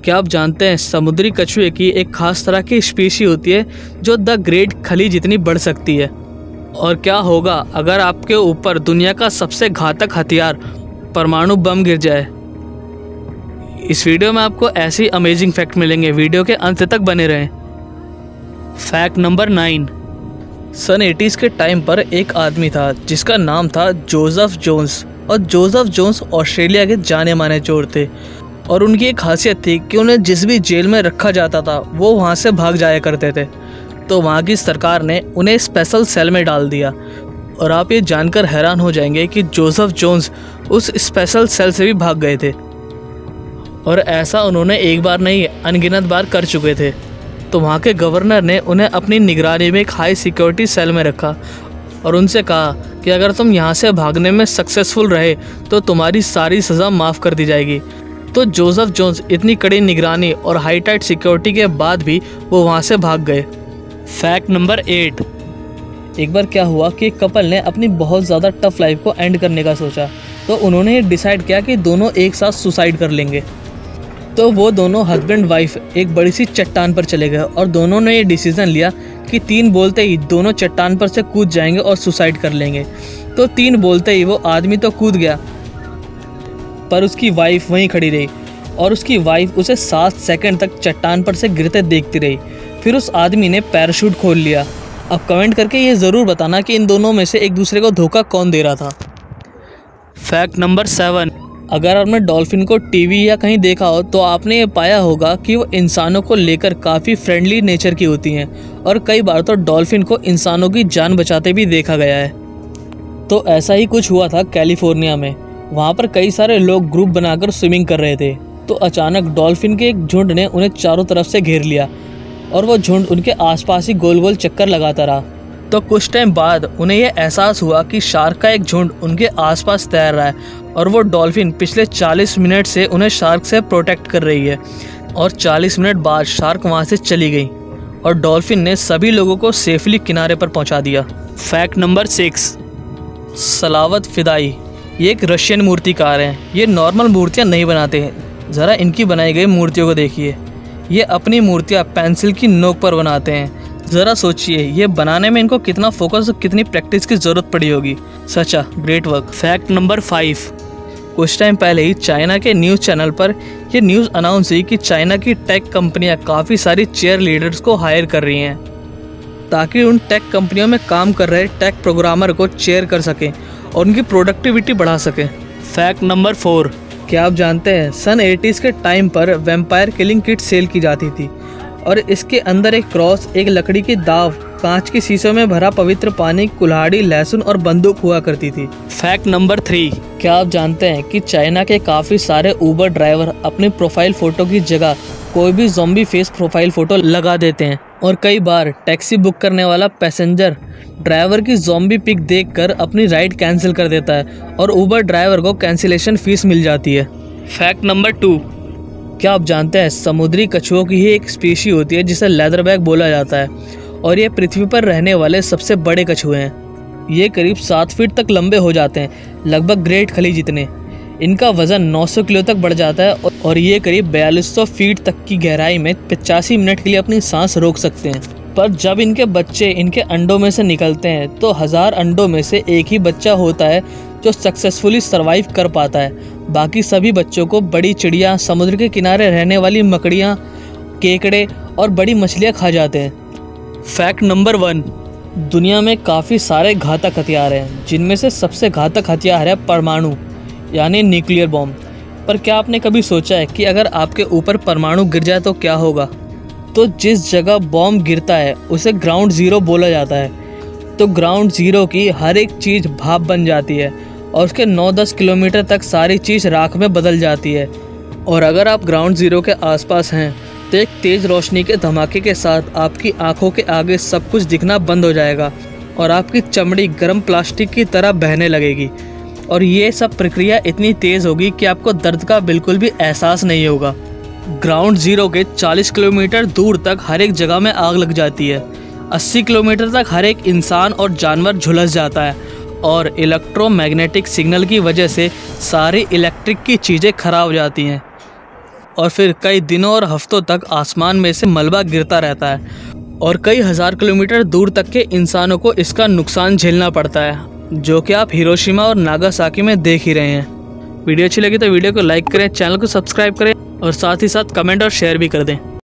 क्या आप जानते हैं समुद्री कछुए की एक खास तरह की स्पीशी होती है जो द ग्रेट खली जितनी बढ़ सकती है। और क्या होगा अगर आपके ऊपर दुनिया का सबसे घातक हथियार परमाणु बम गिर जाए। इस वीडियो में आपको ऐसी अमेजिंग फैक्ट मिलेंगे, वीडियो के अंत तक बने रहें। Fact number 9। सन 80s के टाइम पर एक आदमी था जिसका नाम था जोसेफ जोन्स। और जोसेफ जोन्स ऑस्ट्रेलिया के जाने माने चोर थे और उनकी एक खासियत थी कि उन्हें जिस भी जेल में रखा जाता था वो वहाँ से भाग जाया करते थे। तो वहाँ की सरकार ने उन्हें स्पेशल सेल में डाल दिया। और आप ये जानकर हैरान हो जाएंगे कि जोसेफ जोन्स उस स्पेशल सेल से भी भाग गए थे। और ऐसा उन्होंने एक बार नहीं अनगिनत बार कर चुके थे। तो वहाँ के गवर्नर ने उन्हें अपनी निगरानी में एक हाई सिक्योरिटी सेल में रखा और उनसे कहा कि अगर तुम यहाँ से भागने में सक्सेसफुल रहे तो तुम्हारी सारी सज़ा माफ़ कर दी जाएगी। तो जोसेफ जोन्स इतनी कड़ी निगरानी और हाई टाइट सिक्योरिटी के बाद भी वो वहाँ से भाग गए। Fact number 8। एक बार क्या हुआ कि एक कपल ने अपनी बहुत ज़्यादा टफ लाइफ को एंड करने का सोचा। तो उन्होंने ये डिसाइड किया कि दोनों एक साथ सुसाइड कर लेंगे। तो वो दोनों हस्बैंड वाइफ एक बड़ी सी चट्टान पर चले गए और दोनों ने ये डिसीज़न लिया कि 3 बोलते ही दोनों चट्टान पर से कूद जाएंगे और सुसाइड कर लेंगे। तो 3 बोलते ही वो आदमी तो कूद गया पर उसकी वाइफ वहीं खड़ी रही और उसकी वाइफ उसे 7 सेकंड तक चट्टान पर से गिरते देखती रही। फिर उस आदमी ने पैराशूट खोल लिया। अब कमेंट करके ये ज़रूर बताना कि इन दोनों में से एक दूसरे को धोखा कौन दे रहा था। Fact number 7। अगर आपने डॉल्फिन को टीवी या कहीं देखा हो तो आपने ये पाया होगा कि वो इंसानों को लेकर काफ़ी फ्रेंडली नेचर की होती हैं और कई बार तो डॉल्फिन को इंसानों की जान बचाते भी देखा गया है। तो ऐसा ही कुछ हुआ था कैलिफोर्निया में। वहाँ पर कई सारे लोग ग्रुप बनाकर स्विमिंग कर रहे थे। तो अचानक डॉल्फिन के एक झुंड ने उन्हें चारों तरफ से घेर लिया और वो झुंड उनके आसपास ही गोल गोल चक्कर लगाता रहा। तो कुछ टाइम बाद उन्हें यह एहसास हुआ कि शार्क का एक झुंड उनके आसपास तैर रहा है और वो डॉल्फिन पिछले 40 मिनट से उन्हें शार्क से प्रोटेक्ट कर रही है। और 40 मिनट बाद शार्क वहाँ से चली गई और डॉल्फिन ने सभी लोगों को सेफली किनारे पर पहुँचा दिया। Fact number 6। सलावत फिदाई ये एक रशियन मूर्तिकार हैं। ये नॉर्मल मूर्तियाँ नहीं बनाते हैं, ज़रा इनकी बनाई गई मूर्तियों को देखिए। ये अपनी मूर्तियाँ पेंसिल की नोक पर बनाते हैं। ज़रा सोचिए ये बनाने में इनको कितना फोकस और कितनी प्रैक्टिस की ज़रूरत पड़ी होगी। सच्चा ग्रेट वर्क। Fact number 5। कुछ टाइम पहले ही चाइना के न्यूज़ चैनल पर यह न्यूज़ अनाउंस हुई कि चाइना की टेक कंपनियां काफ़ी सारी चेयर लीडर्स को हायर कर रही हैं ताकि उन टेक कंपनियों में काम कर रहे टेक प्रोग्रामर को चेयर कर सकें और उनकी प्रोडक्टिविटी बढ़ा सकें। Fact number 4। क्या आप जानते हैं सन 80s के टाइम पर वैम्पायर किलिंग किट सेल की जाती थी और इसके अंदर एक क्रॉस, एक लकड़ी की दाव, कांच के शीशों में भरा पवित्र पानी, कुल्हाड़ी, लहसुन और बंदूक हुआ करती थी। Fact number 3। क्या आप जानते हैं कि चाइना के काफ़ी सारे ऊबर ड्राइवर अपनी प्रोफाइल फ़ोटो की जगह कोई भी ज़ॉम्बी फेस प्रोफाइल फ़ोटो लगा देते हैं और कई बार टैक्सी बुक करने वाला पैसेंजर ड्राइवर की ज़ॉम्बी पिक देखकर अपनी राइड कैंसिल कर देता है और ऊबर ड्राइवर को कैंसिलेशन फ़ीस मिल जाती है। Fact number 2। क्या आप जानते हैं समुद्री कछुओं की ही एक स्पीशी होती है जिसे लेदरबैक बोला जाता है और ये पृथ्वी पर रहने वाले सबसे बड़े कछुए हैं। ये करीब 7 फीट तक लंबे हो जाते हैं, लगभग ग्रेट खली जितने। इनका वज़न 900 किलो तक बढ़ जाता है और ये करीब 4200 फीट तक की गहराई में 85 मिनट के लिए अपनी सांस रोक सकते हैं। पर जब इनके बच्चे इनके अंडों में से निकलते हैं तो 1000 अंडों में से एक ही बच्चा होता है जो सक्सेसफुली सरवाइव कर पाता है। बाकी सभी बच्चों को बड़ी चिड़िया, समुद्र के किनारे रहने वाली मकड़ियाँ, केकड़े और बड़ी मछलियाँ खा जाते हैं। Fact number 1। दुनिया में काफ़ी सारे घातक हथियार हैं जिनमें से सबसे घातक हथियार है परमाणु यानी न्यूक्लियर बॉम्ब। पर क्या आपने कभी सोचा है कि अगर आपके ऊपर परमाणु गिर जाए तो क्या होगा? तो जिस जगह बॉम्ब गिरता है उसे ग्राउंड ज़ीरो बोला जाता है। तो ग्राउंड ज़ीरो की हर एक चीज़ भाप बन जाती है और उसके 9-10 किलोमीटर तक सारी चीज़ राख में बदल जाती है। और अगर आप ग्राउंड ज़ीरो के आसपास हैं तो एक तेज़ रोशनी के धमाके के साथ आपकी आंखों के आगे सब कुछ दिखना बंद हो जाएगा और आपकी चमड़ी गर्म प्लास्टिक की तरह बहने लगेगी। और ये सब प्रक्रिया इतनी तेज़ होगी कि आपको दर्द का बिल्कुल भी एहसास नहीं होगा। ग्राउंड ज़ीरो के 40 किलोमीटर दूर तक हर एक जगह में आग लग जाती है। 80 किलोमीटर तक हर एक इंसान और जानवर झुलस जाता है और इलेक्ट्रोमैग्नेटिक सिग्नल की वजह से सारी इलेक्ट्रिक की चीज़ें खराब हो जाती हैं। और फिर कई दिनों और हफ्तों तक आसमान में से मलबा गिरता रहता है और कई हजार किलोमीटर दूर तक के इंसानों को इसका नुकसान झेलना पड़ता है, जो कि आप हिरोशिमा और नागासाकी में देख ही रहे हैं। वीडियो अच्छी लगी तो वीडियो को लाइक करें, चैनल को सब्सक्राइब करें और साथ ही साथ कमेंट और शेयर भी कर दें।